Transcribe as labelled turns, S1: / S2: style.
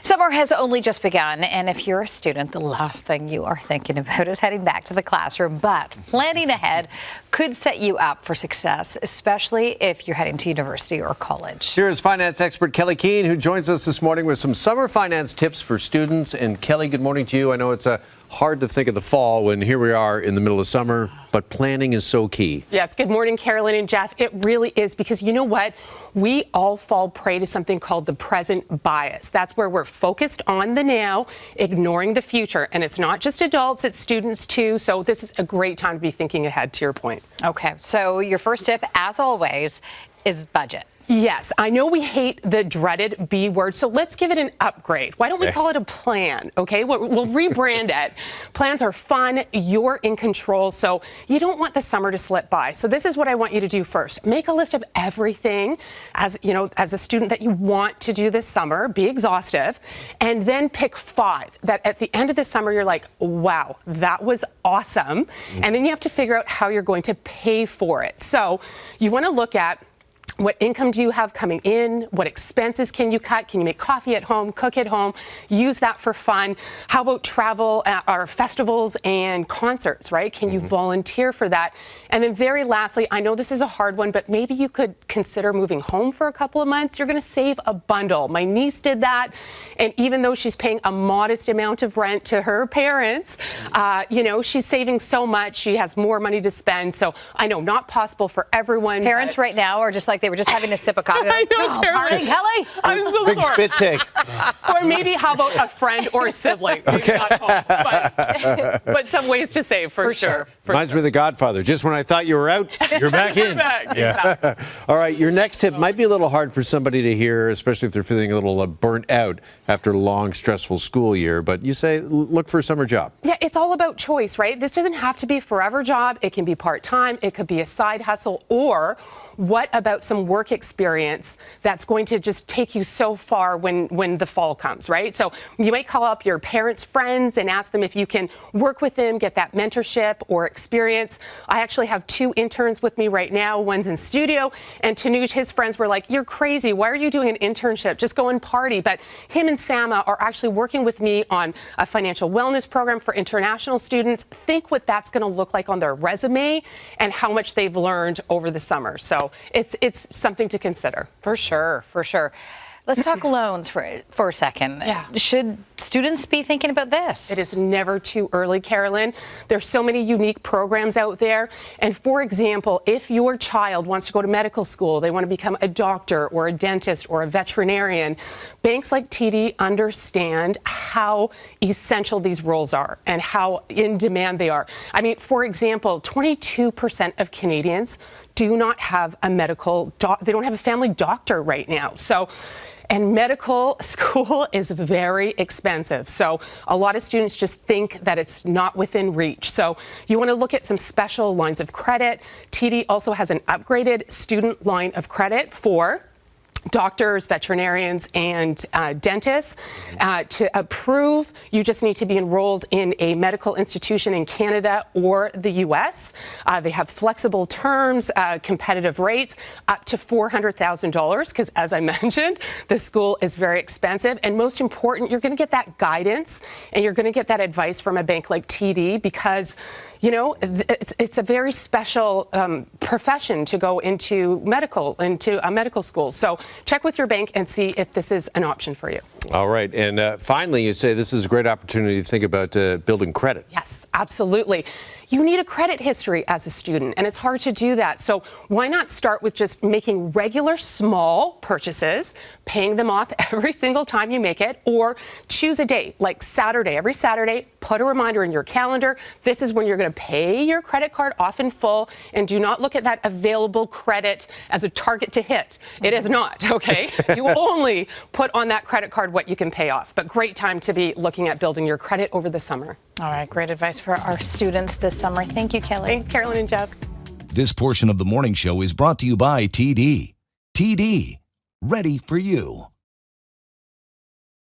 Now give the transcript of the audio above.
S1: Summer has only just begun, and if you're a student, the last thing you are thinking about is heading back to the classroom. But planning ahead could set you up for success, especially if you're heading to university or college.
S2: Here's finance expert Kelley Keehn, who joins us this morning with some summer finance tips for students. And Kelley, good morning to you. I know it's hard to think of the fall when here we are in the middle of summer, but planning is so key.
S3: Yes, good morning, Carolyn and Jeff. It really is, because you know what? We all fall prey to something called the present bias. That's where we're focused on the now, ignoring the future. And it's not just adults, it's students too. So this is a great time to be thinking ahead, to your point.
S1: Okay, so your first tip, as always, is budget.
S3: Yes, I know we hate the dreaded B word, so let's give it an upgrade. Why don't we call it a plan, okay? We'll rebrand it. Plans are fun, you're in control, so you don't want the summer to slip by. So this is what I want you to do first. Make a list of everything, as a student, that you want to do this summer. Be exhaustive, and then pick 5 that at the end of the summer you're like, wow, that was awesome. And then you have to figure out how you're going to pay for it. So you want to look at what income do you have coming in? What expenses can you cut? Can you make coffee at home, cook at home? Use that for fun. How about travel or festivals and concerts, right? Can you volunteer for that? And then very lastly, I know this is a hard one, but maybe you could consider moving home for a couple of months. You're going to save a bundle. My niece did that. And even though she's paying a modest amount of rent to her parents, she's saving so much. She has more money to spend. So I know, not possible for everyone.
S1: Parents right now are just like, they were just having a sip of coffee.
S3: I know,
S1: pardon, Kelley?
S3: I'm so
S2: Big
S3: sorry.
S2: spit take.
S3: Or maybe, how about a friend or a sibling? Maybe not home, but some ways to save for sure.
S2: Reminds me of The Godfather. Just when I thought you were out, you're back in.
S3: Exactly.
S2: All right, your next tip might be a little hard for somebody to hear, especially if they're feeling a little burnt out after a long, stressful school year. But you say, look for a summer job.
S3: Yeah, it's all about choice, right? This doesn't have to be a forever job. It can be part-time. It could be a side hustle. Or what about some work experience that's going to just take you so far when the fall comes, right? So you might call up your parents' friends and ask them if you can work with them, get that mentorship or experience. I actually have 2 interns with me right now. One's in studio, and Tanuj, his friends were like, you're crazy. Why are you doing an internship? Just go and party. But him and Sama are actually working with me on a financial wellness program for international students. Think what that's going to look like on their resume and how much they've learned over the summer. So it's something to consider.
S1: For sure, for sure. Let's talk loans for a second.
S3: Yeah.
S1: Should students be thinking about this?
S3: It is never too early, Carolyn. There's so many unique programs out there. And for example, if your child wants to go to medical school, they want to become a doctor or a dentist or a veterinarian, banks like TD understand how essential these roles are and how in demand they are. I mean, for example, 22% of Canadians do not have a they don't have a family doctor right now. And medical school is very expensive. So a lot of students just think that it's not within reach. So you want to look at some special lines of credit. TD also has an upgraded student line of credit for doctors, veterinarians, and dentists. To approve, you just need to be enrolled in a medical institution in Canada or the U.S. They have flexible terms, competitive rates, up to $400,000, because as I mentioned, the school is very expensive. And most important, you're going to get that guidance and you're going to get that advice from a bank like TD, because it's a very special profession to go into a medical school. So check with your bank and see if this is an option for you.
S2: All right. And finally, you say this is a great opportunity to think about building credit.
S3: Yes, absolutely. You need a credit history as a student, and it's hard to do that. So why not start with just making regular small purchases, paying them off every single time you make it, or choose a date like Saturday. Every Saturday, put a reminder in your calendar. This is when you're going to pay your credit card off in full, and do not look at that available credit as a target to hit. It is not, okay? You only put on that credit card what you can pay off. But great time to be looking at building your credit over the summer.
S1: All right, great advice for our students this summer. Thank you, Kelley.
S3: Thanks, Carolyn and Jeff.
S4: This portion of the morning show is brought to you by TD. TD, ready for you.